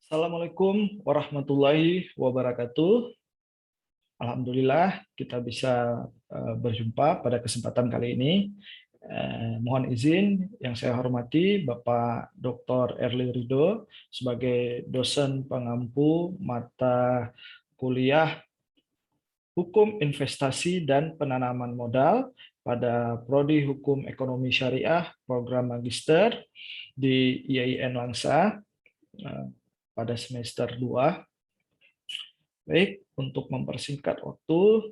Assalamualaikum warahmatullahi wabarakatuh. Alhamdulillah kita bisa berjumpa pada kesempatan kali ini. Mohon izin yang saya hormati Bapak Dr. Erli Ridho sebagai dosen pengampu mata kuliah Hukum Investasi dan Penanaman Modal pada Prodi Hukum Ekonomi Syariah Program Magister di IAIN Langsa pada semester 2. Baik, untuk mempersingkat waktu,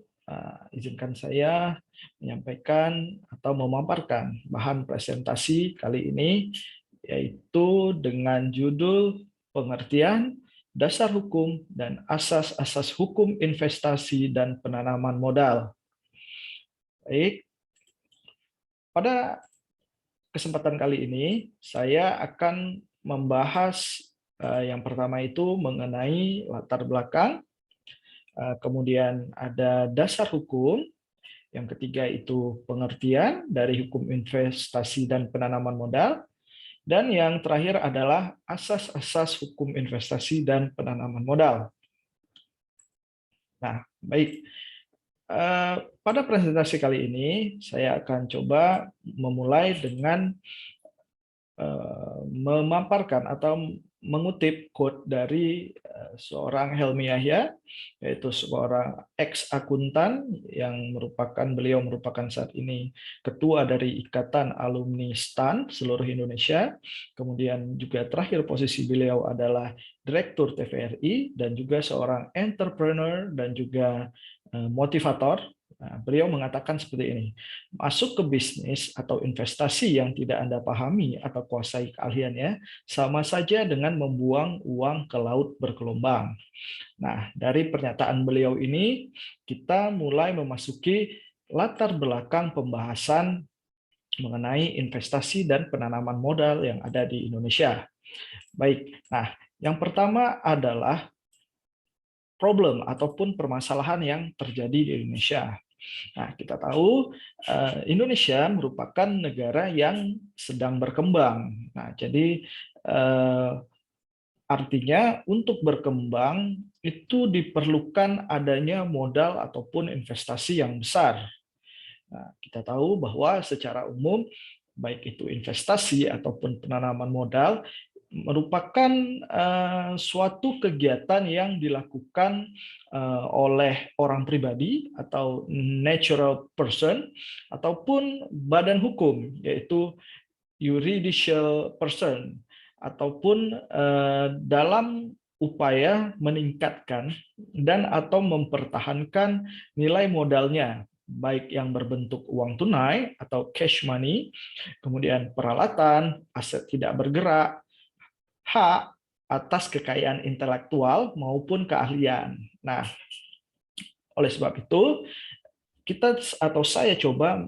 izinkan saya menyampaikan atau memaparkan bahan presentasi kali ini, yaitu dengan judul Pengertian Dasar Hukum dan Asas-asas Hukum Investasi dan Penanaman Modal. Baik, pada kesempatan kali ini saya akan membahas yang pertama itu mengenai latar belakang. Kemudian ada dasar hukum, yang ketiga itu pengertian dari hukum investasi dan penanaman modal, dan yang terakhir adalah asas-asas hukum investasi dan penanaman modal. Nah, baik. Pada presentasi kali ini, saya akan coba memulai dengan memaparkan atau mengutip quote dari seorang Helmi Yahya, yaitu seorang ex-akuntan yang beliau merupakan saat ini ketua dari Ikatan Alumni STAN seluruh Indonesia. Kemudian juga terakhir posisi beliau adalah Direktur TVRI dan juga seorang entrepreneur dan juga motivator. Nah, beliau mengatakan seperti ini, masuk ke bisnis atau investasi yang tidak Anda pahami atau kuasai keahliannya, sama saja dengan membuang uang ke laut bergelombang. Nah, dari pernyataan beliau ini, kita mulai memasuki latar belakang pembahasan mengenai investasi dan penanaman modal yang ada di Indonesia. Baik, nah yang pertama adalah problem ataupun permasalahan yang terjadi di Indonesia. Nah, kita tahu Indonesia merupakan negara yang sedang berkembang. Nah, jadi artinya untuk berkembang itu diperlukan adanya modal ataupun investasi yang besar. Nah, kita tahu bahwa secara umum baik itu investasi ataupun penanaman modal merupakan suatu kegiatan yang dilakukan oleh orang pribadi atau natural person ataupun badan hukum, yaitu judicial person, ataupun dalam upaya meningkatkan dan atau mempertahankan nilai modalnya, baik yang berbentuk uang tunai atau cash money, kemudian peralatan, aset tidak bergerak, hak atas kekayaan intelektual maupun keahlian. Nah, oleh sebab itu, kita atau saya coba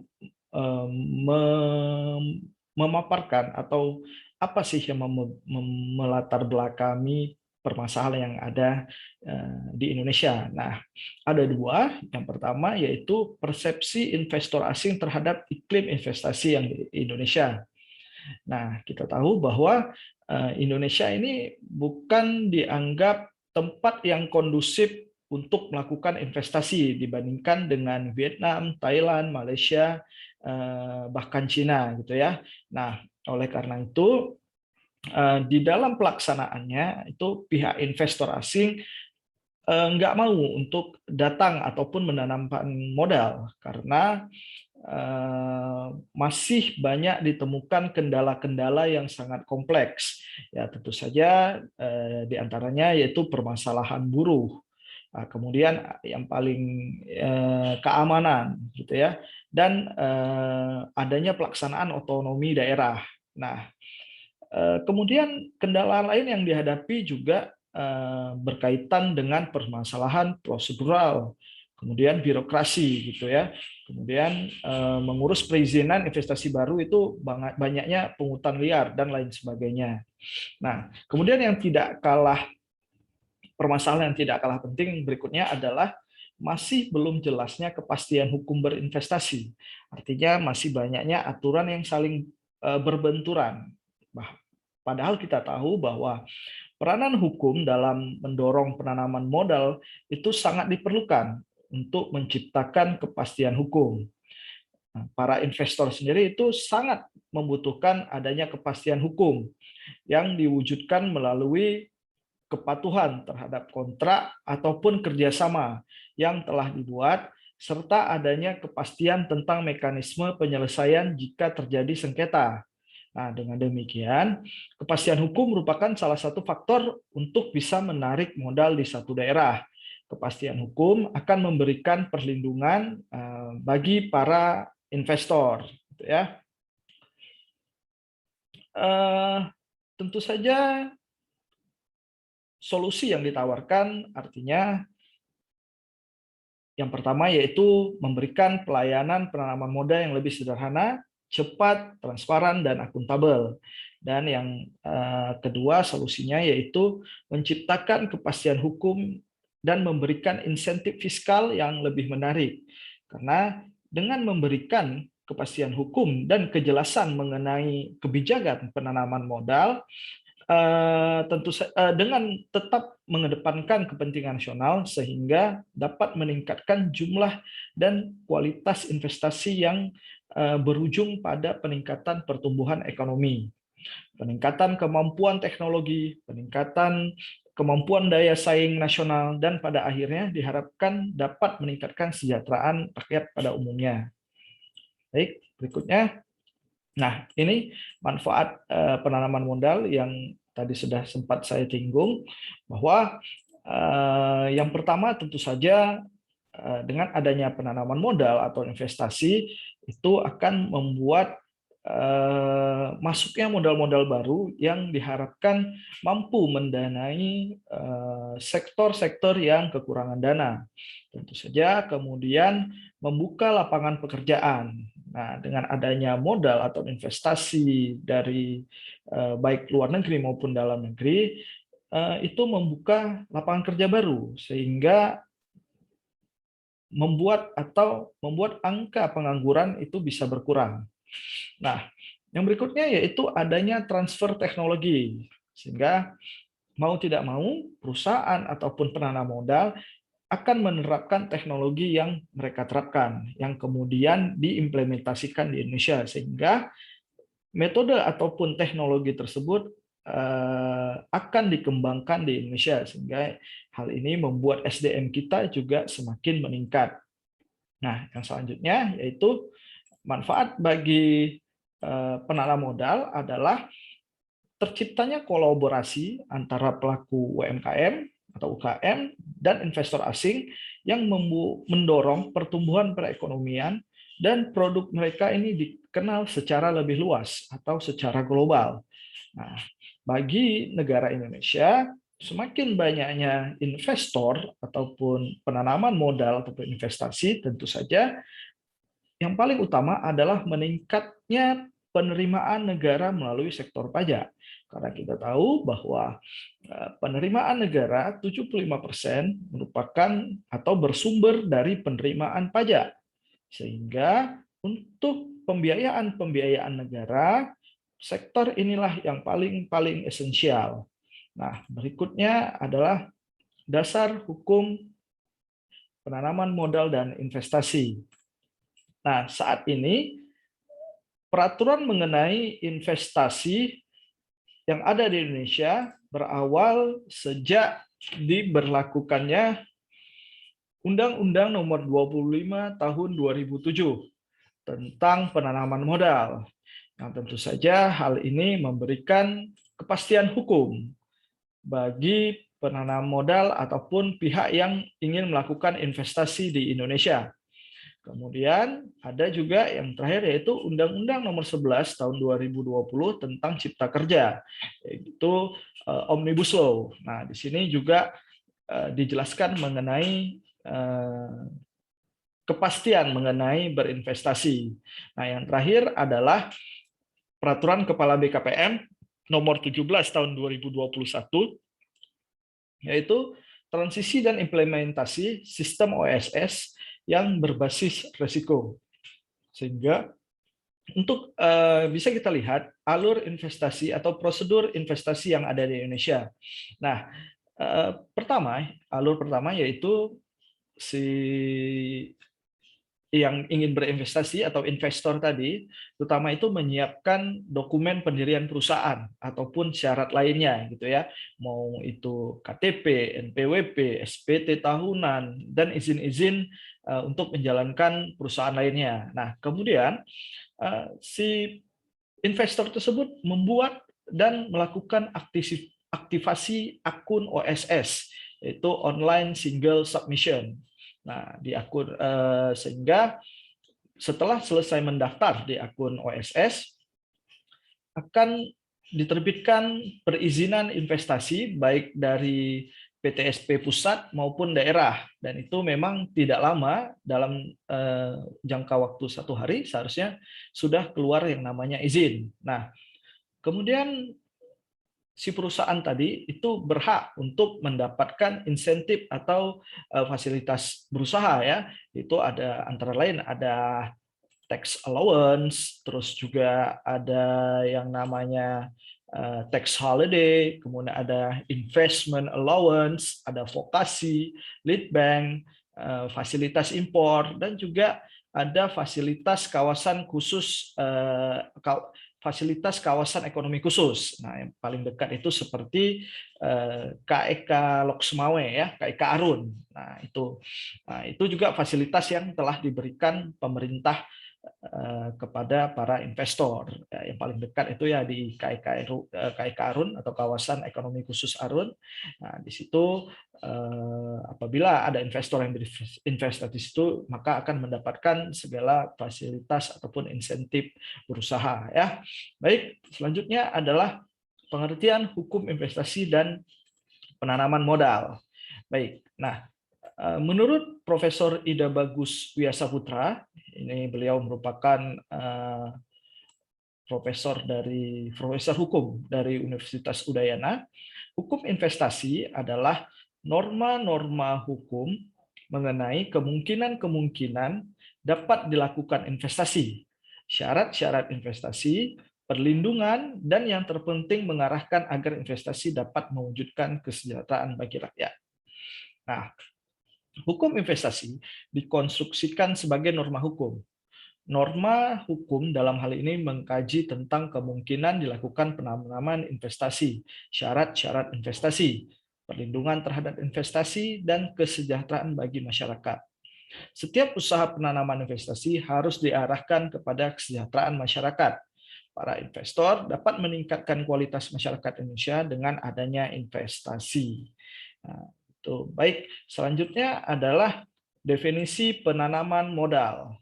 memaparkan atau apa sih yang melatar belakangi permasalahan yang ada di Indonesia. Nah, ada dua. Yang pertama yaitu persepsi investor asing terhadap iklim investasi yang di Indonesia. Nah, kita tahu bahwa Indonesia ini bukan dianggap tempat yang kondusif untuk melakukan investasi dibandingkan dengan Vietnam, Thailand, Malaysia, bahkan Cina gitu ya. Nah, oleh karena itu di dalam pelaksanaannya itu pihak investor asing nggak mau untuk datang ataupun menanamkan modal karena masih banyak ditemukan kendala-kendala yang sangat kompleks. Ya, tentu saja diantaranya yaitu permasalahan buruh. Kemudian yang paling keamanan, gitu ya, dan adanya pelaksanaan otonomi daerah. Nah, kemudian kendala lain yang dihadapi juga berkaitan dengan permasalahan prosedural, kemudian birokrasi gitu ya, kemudian mengurus perizinan investasi baru itu banyaknya pungutan liar dan lain sebagainya. Nah, kemudian yang tidak kalah permasalahan yang tidak kalah penting berikutnya adalah masih belum jelasnya kepastian hukum berinvestasi. Artinya masih banyaknya aturan yang saling berbenturan. Padahal kita tahu bahwa peranan hukum dalam mendorong penanaman modal itu sangat diperlukan untuk menciptakan kepastian hukum. Nah, para investor sendiri itu sangat membutuhkan adanya kepastian hukum yang diwujudkan melalui kepatuhan terhadap kontrak ataupun kerjasama yang telah dibuat, serta adanya kepastian tentang mekanisme penyelesaian jika terjadi sengketa. Nah, dengan demikian, kepastian hukum merupakan salah satu faktor untuk bisa menarik modal di satu daerah. Kepastian hukum akan memberikan perlindungan bagi para investor, gitu ya. Tentu saja solusi yang ditawarkan artinya yang pertama yaitu memberikan pelayanan penanaman modal yang lebih sederhana, cepat, transparan, dan akuntabel. Dan yang kedua solusinya yaitu menciptakan kepastian hukum dan memberikan insentif fiskal yang lebih menarik. Karena dengan memberikan kepastian hukum dan kejelasan mengenai kebijakan penanaman modal, dengan tetap mengedepankan kepentingan nasional sehingga dapat meningkatkan jumlah dan kualitas investasi yang berujung pada peningkatan pertumbuhan ekonomi, peningkatan kemampuan teknologi, peningkatan kemampuan daya saing nasional, dan pada akhirnya diharapkan dapat meningkatkan kesejahteraan rakyat pada umumnya. Baik, berikutnya. Nah, ini manfaat penanaman modal yang tadi sudah sempat saya singgung, bahwa yang pertama tentu saja dengan adanya penanaman modal atau investasi itu akan membuat masuknya modal-modal baru yang diharapkan mampu mendanai sektor-sektor yang kekurangan dana. Tentu saja kemudian membuka lapangan pekerjaan. Nah, dengan adanya modal atau investasi dari baik luar negeri maupun dalam negeri, itu membuka lapangan kerja baru sehingga membuat angka pengangguran itu bisa berkurang. Nah, yang berikutnya yaitu adanya transfer teknologi, sehingga mau tidak mau perusahaan ataupun penanam modal akan menerapkan teknologi yang mereka terapkan, yang kemudian diimplementasikan di Indonesia, sehingga metode ataupun teknologi tersebut akan dikembangkan di Indonesia, sehingga hal ini membuat SDM kita juga semakin meningkat. Nah, yang selanjutnya yaitu manfaat bagi penanam modal adalah terciptanya kolaborasi antara pelaku UMKM atau UKM dan investor asing yang mendorong pertumbuhan perekonomian dan produk mereka ini dikenal secara lebih luas atau secara global. Nah, bagi negara Indonesia, semakin banyaknya investor ataupun penanaman modal ataupun investasi, tentu saja yang paling utama adalah meningkatnya penerimaan negara melalui sektor pajak. Karena kita tahu bahwa penerimaan negara 75% merupakan atau bersumber dari penerimaan pajak. Sehingga untuk pembiayaan negara, sektor inilah yang paling esensial. Nah, berikutnya adalah dasar hukum penanaman modal dan investasi. Nah, saat ini peraturan mengenai investasi yang ada di Indonesia berawal sejak diberlakukannya Undang-Undang Nomor 25 Tahun 2007 tentang penanaman modal. Yang tentu saja hal ini memberikan kepastian hukum bagi penanam modal ataupun pihak yang ingin melakukan investasi di Indonesia. Kemudian ada juga yang terakhir yaitu Undang-Undang Nomor 11 Tahun 2020 tentang Cipta Kerja, yaitu Omnibus Law. Nah, di sini juga dijelaskan mengenai kepastian mengenai berinvestasi. Nah, yang terakhir adalah Peraturan Kepala BKPM Nomor 17 Tahun 2021, yaitu transisi dan implementasi sistem OSS yang berbasis resiko. Sehingga Untuk bisa kita lihat alur investasi atau prosedur investasi yang ada di Indonesia. Nah, alur pertama yaitu si yang ingin berinvestasi atau investor tadi, terutama itu menyiapkan dokumen pendirian perusahaan ataupun syarat lainnya gitu ya. Mau itu KTP, NPWP, SPT tahunan dan izin-izin untuk menjalankan perusahaan lainnya. Nah, kemudian si investor tersebut membuat dan melakukan aktivasi akun OSS, yaitu online single submission. Nah, di akun sehingga setelah selesai mendaftar di akun OSS akan diterbitkan perizinan investasi baik dari PTSP pusat maupun daerah, dan itu memang tidak lama, dalam jangka waktu 1 hari seharusnya sudah keluar yang namanya izin. Nah, kemudian si perusahaan tadi itu berhak untuk mendapatkan insentif atau fasilitas berusaha ya. Itu ada antara lain ada tax allowance, terus juga ada yang namanya tax holiday, kemudian ada investment allowance, ada vokasi, lead bank, fasilitas impor, dan juga ada fasilitas kawasan khusus, fasilitas kawasan ekonomi khusus. Nah, yang paling dekat itu seperti KEK Lok Sumawe ya, KEK Arun. Nah, itu juga fasilitas yang telah diberikan pemerintah kepada para investor. Ya, yang paling dekat itu ya di KEK Arun atau kawasan ekonomi khusus Arun. Nah, di situ apabila ada investor yang berinvestasi di situ, maka akan mendapatkan segala fasilitas ataupun insentif berusaha ya. Baik, selanjutnya adalah pengertian hukum investasi dan penanaman modal. Baik. Nah, menurut Profesor Ida Bagus Wiyasaputra, ini beliau merupakan profesor hukum dari Universitas Udayana. Hukum investasi adalah norma-norma hukum mengenai kemungkinan-kemungkinan dapat dilakukan investasi, syarat-syarat investasi, perlindungan, dan yang terpenting mengarahkan agar investasi dapat mewujudkan kesejahteraan bagi rakyat. Nah, hukum investasi dikonstruksikan sebagai norma hukum. Norma hukum dalam hal ini mengkaji tentang kemungkinan dilakukan penanaman investasi, syarat-syarat investasi, perlindungan terhadap investasi, dan kesejahteraan bagi masyarakat. Setiap usaha penanaman investasi harus diarahkan kepada kesejahteraan masyarakat. Para investor dapat meningkatkan kualitas masyarakat Indonesia dengan adanya investasi. Nah, itu baik. Selanjutnya adalah definisi penanaman modal.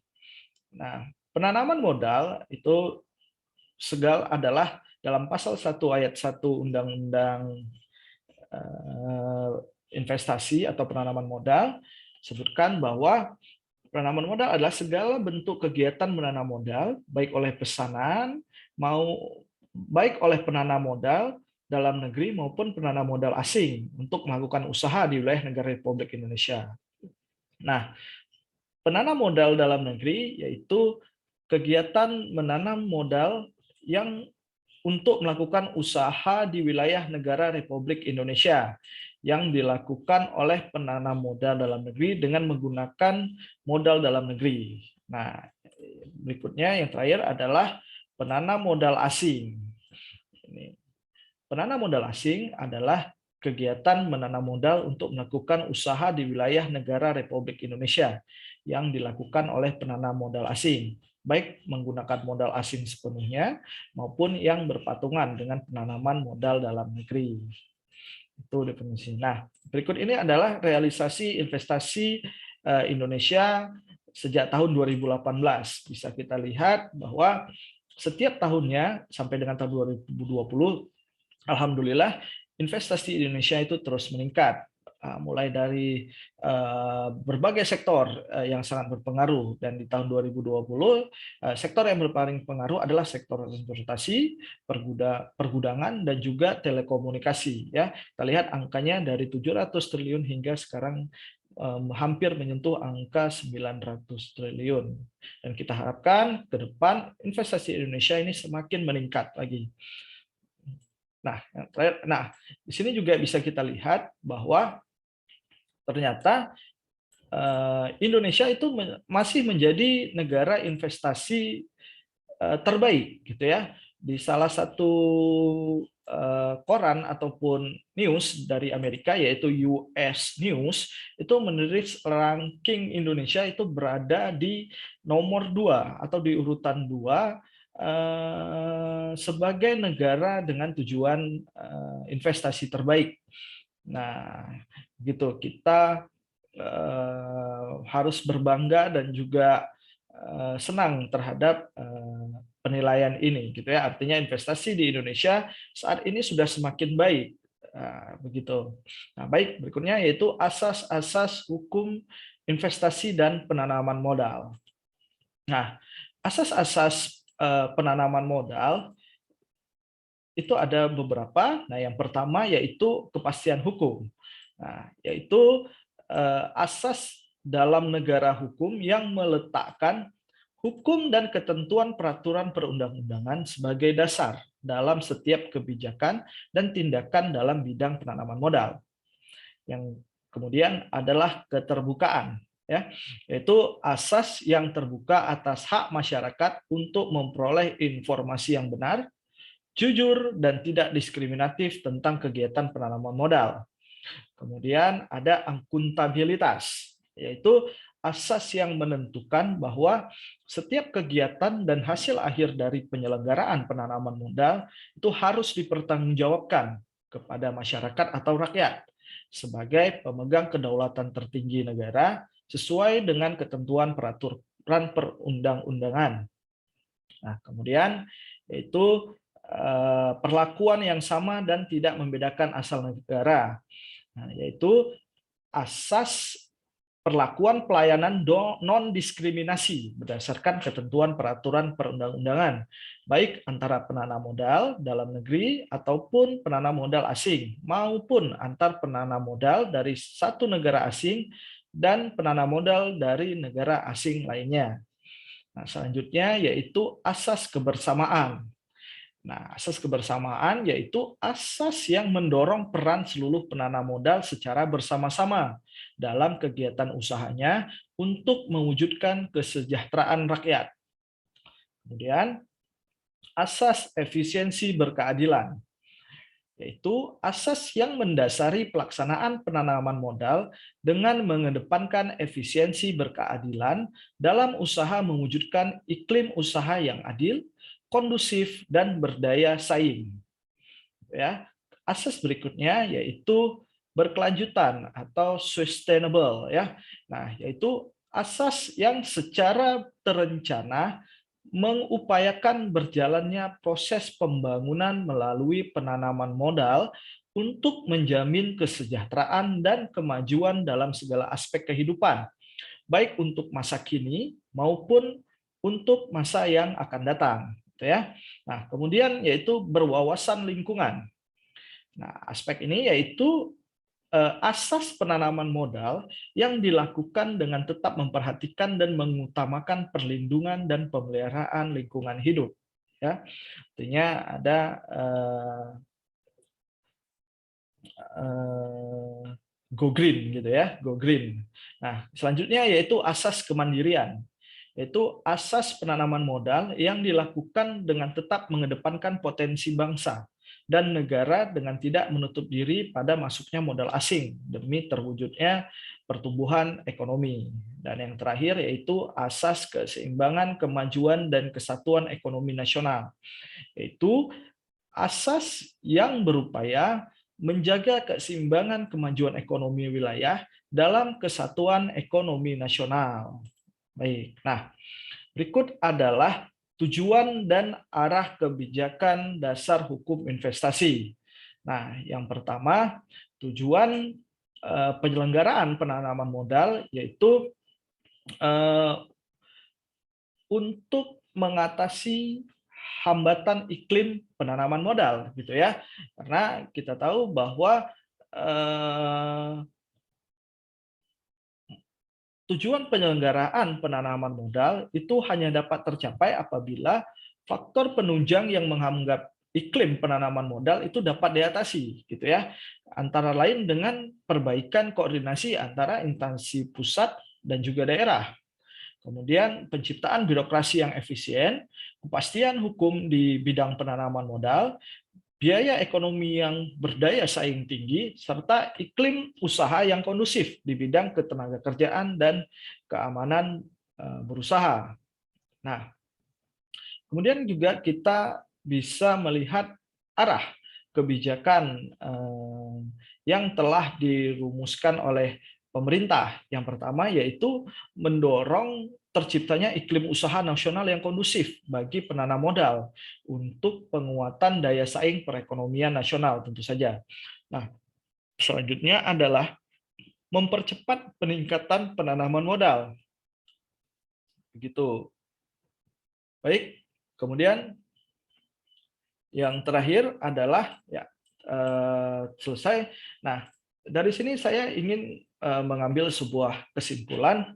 Nah, penanaman modal itu adalah dalam pasal 1 ayat 1 Undang-Undang investasi atau penanaman modal, sebutkan bahwa penanaman modal adalah segala bentuk kegiatan menanam modal, baik oleh pesanan, baik oleh penanam modal dalam negeri maupun penanam modal asing untuk melakukan usaha di wilayah negara Republik Indonesia. Nah, penanam modal dalam negeri yaitu kegiatan menanam modal yang untuk melakukan usaha di wilayah negara Republik Indonesia yang dilakukan oleh penanam modal dalam negeri dengan menggunakan modal dalam negeri. Nah, berikutnya yang terakhir adalah penanam modal asing. Penanam modal asing adalah kegiatan menanam modal untuk melakukan usaha di wilayah negara Republik Indonesia yang dilakukan oleh penanam modal asing, baik menggunakan modal asing sepenuhnya maupun yang berpatungan dengan penanaman modal dalam negeri. Itu definisi. Nah, berikut ini adalah realisasi investasi Indonesia sejak tahun 2018. Bisa kita lihat bahwa setiap tahunnya sampai dengan tahun 2020, alhamdulillah investasi di Indonesia itu terus meningkat, mulai dari berbagai sektor yang sangat berpengaruh, dan di tahun 2020 sektor yang berpaling pengaruh adalah sektor transportasi, pergudangan, dan juga telekomunikasi ya. Kita lihat angkanya dari 700 triliun hingga sekarang hampir menyentuh angka 900 triliun. Dan kita harapkan ke depan investasi Indonesia ini semakin meningkat lagi. Nah, yang terakhir, di sini juga bisa kita lihat bahwa ternyata Indonesia itu masih menjadi negara investasi terbaik, gitu ya. Di salah satu koran ataupun news dari Amerika, yaitu US News, itu menulis ranking Indonesia itu berada di nomor 2 atau di urutan 2 sebagai negara dengan tujuan investasi terbaik. Nah, gitu kita harus berbangga dan juga senang terhadap penilaian ini, gitu ya. Artinya investasi di Indonesia saat ini sudah semakin baik. Begitu. Nah, baik, berikutnya yaitu asas-asas hukum investasi dan penanaman modal. Nah, asas-asas penanaman modal itu ada beberapa. Nah, yang pertama yaitu kepastian hukum. Nah, yaitu asas dalam negara hukum yang meletakkan hukum dan ketentuan peraturan perundang-undangan sebagai dasar dalam setiap kebijakan dan tindakan dalam bidang penanaman modal. Yang kemudian adalah keterbukaan, ya, yaitu asas yang terbuka atas hak masyarakat untuk memperoleh informasi yang benar, jujur, dan tidak diskriminatif tentang kegiatan penanaman modal. Kemudian ada akuntabilitas, yaitu asas yang menentukan bahwa setiap kegiatan dan hasil akhir dari penyelenggaraan penanaman modal itu harus dipertanggungjawabkan kepada masyarakat atau rakyat sebagai pemegang kedaulatan tertinggi negara sesuai dengan ketentuan peraturan perundang-undangan. Nah, kemudian yaitu perlakuan yang sama dan tidak membedakan asal negara. Nah, yaitu asas perlakuan pelayanan non-diskriminasi berdasarkan ketentuan peraturan perundang-undangan, baik antara penanam modal dalam negeri ataupun penanam modal asing, maupun antar penanam modal dari satu negara asing dan penanam modal dari negara asing lainnya. Nah, selanjutnya yaitu asas kebersamaan. Nah, asas kebersamaan yaitu asas yang mendorong peran seluruh penanam modal secara bersama-sama dalam kegiatan usahanya untuk mewujudkan kesejahteraan rakyat. Kemudian, asas efisiensi berkeadilan, yaitu asas yang mendasari pelaksanaan penanaman modal dengan mengedepankan efisiensi berkeadilan dalam usaha mewujudkan iklim usaha yang adil, kondusif, dan berdaya saing. Ya, asas berikutnya yaitu berkelanjutan atau sustainable, ya. Nah, yaitu asas yang secara terencana mengupayakan berjalannya proses pembangunan melalui penanaman modal untuk menjamin kesejahteraan dan kemajuan dalam segala aspek kehidupan, baik untuk masa kini maupun untuk masa yang akan datang, gitu ya. Nah, kemudian yaitu berwawasan lingkungan. Nah, aspek ini yaitu asas penanaman modal yang dilakukan dengan tetap memperhatikan dan mengutamakan perlindungan dan pemeliharaan lingkungan hidup. Ya, artinya ada go green, gitu ya, go green. Nah, selanjutnya yaitu asas kemandirian, yaitu asas penanaman modal yang dilakukan dengan tetap mengedepankan potensi bangsa dan negara dengan tidak menutup diri pada masuknya modal asing demi terwujudnya pertumbuhan ekonomi. Dan yang terakhir yaitu asas keseimbangan, kemajuan, dan kesatuan ekonomi nasional, yaitu asas yang berupaya menjaga keseimbangan kemajuan ekonomi wilayah dalam kesatuan ekonomi nasional. Baik, nah berikut adalah tujuan dan arah kebijakan dasar hukum investasi. Nah, yang pertama, tujuan penyelenggaraan penanaman modal yaitu untuk mengatasi hambatan iklim penanaman modal, gitu ya. Karena kita tahu bahwa tujuan penyelenggaraan penanaman modal itu hanya dapat tercapai apabila faktor penunjang yang menghambat iklim penanaman modal itu dapat diatasi, gitu ya. Antara lain dengan perbaikan koordinasi antara instansi pusat dan juga daerah. Kemudian penciptaan birokrasi yang efisien, kepastian hukum di bidang penanaman modal, biaya ekonomi yang berdaya saing tinggi, serta iklim usaha yang kondusif di bidang ketenagakerjaan dan keamanan berusaha. Nah, kemudian juga kita bisa melihat arah kebijakan yang telah dirumuskan oleh pemerintah. Yang pertama yaitu mendorong terciptanya iklim usaha nasional yang kondusif bagi penanam modal untuk penguatan daya saing perekonomian nasional tentu saja. Nah, selanjutnya adalah mempercepat peningkatan penanaman modal. Begitu. Baik, kemudian yang terakhir adalah ya selesai. Nah, dari sini saya ingin mengambil sebuah kesimpulan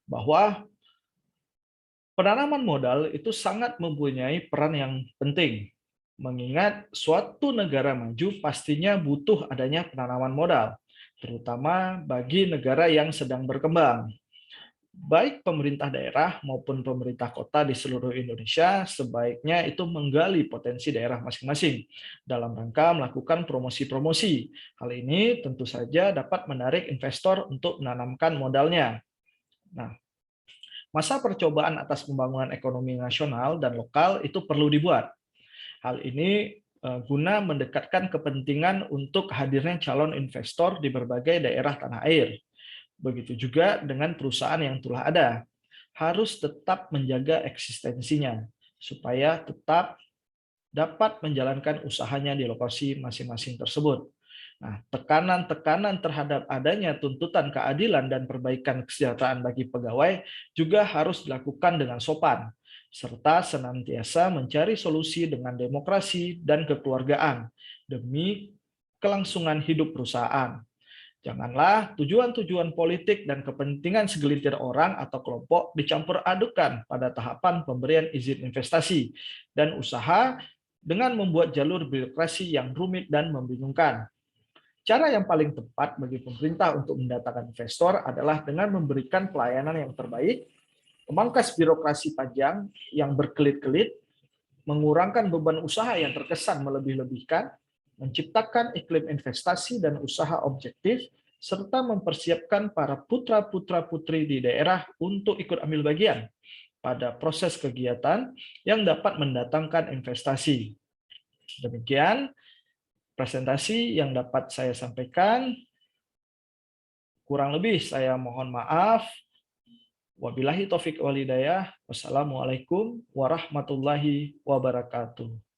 bahwa penanaman modal itu sangat mempunyai peran yang penting. Mengingat suatu negara maju pastinya butuh adanya penanaman modal, terutama bagi negara yang sedang berkembang. Baik pemerintah daerah maupun pemerintah kota di seluruh Indonesia sebaiknya itu menggali potensi daerah masing-masing dalam rangka melakukan promosi-promosi. Hal ini tentu saja dapat menarik investor untuk menanamkan modalnya. Nah, masa percobaan atas pembangunan ekonomi nasional dan lokal itu perlu dibuat. Hal ini guna mendekatkan kepentingan untuk hadirnya calon investor di berbagai daerah tanah air. Begitu juga dengan perusahaan yang telah ada. Harus tetap menjaga eksistensinya, supaya tetap dapat menjalankan usahanya di lokasi masing-masing tersebut. Nah, tekanan-tekanan terhadap adanya tuntutan keadilan dan perbaikan kesejahteraan bagi pegawai juga harus dilakukan dengan sopan, serta senantiasa mencari solusi dengan demokrasi dan kekeluargaan demi kelangsungan hidup perusahaan. Janganlah tujuan-tujuan politik dan kepentingan segelintir orang atau kelompok dicampur adukan pada tahapan pemberian izin investasi dan usaha dengan membuat jalur birokrasi yang rumit dan membingungkan. Cara yang paling tepat bagi pemerintah untuk mendatangkan investor adalah dengan memberikan pelayanan yang terbaik, memangkas birokrasi panjang yang berkelit-kelit, mengurangkan beban usaha yang terkesan melebih-lebihkan, menciptakan iklim investasi dan usaha objektif, serta mempersiapkan para putra-putra-putri di daerah untuk ikut ambil bagian pada proses kegiatan yang dapat mendatangkan investasi. Demikian presentasi yang dapat saya sampaikan. Kurang lebih saya mohon maaf. Wabillahi taufik wal hidayah. Wassalamualaikum warahmatullahi wabarakatuh.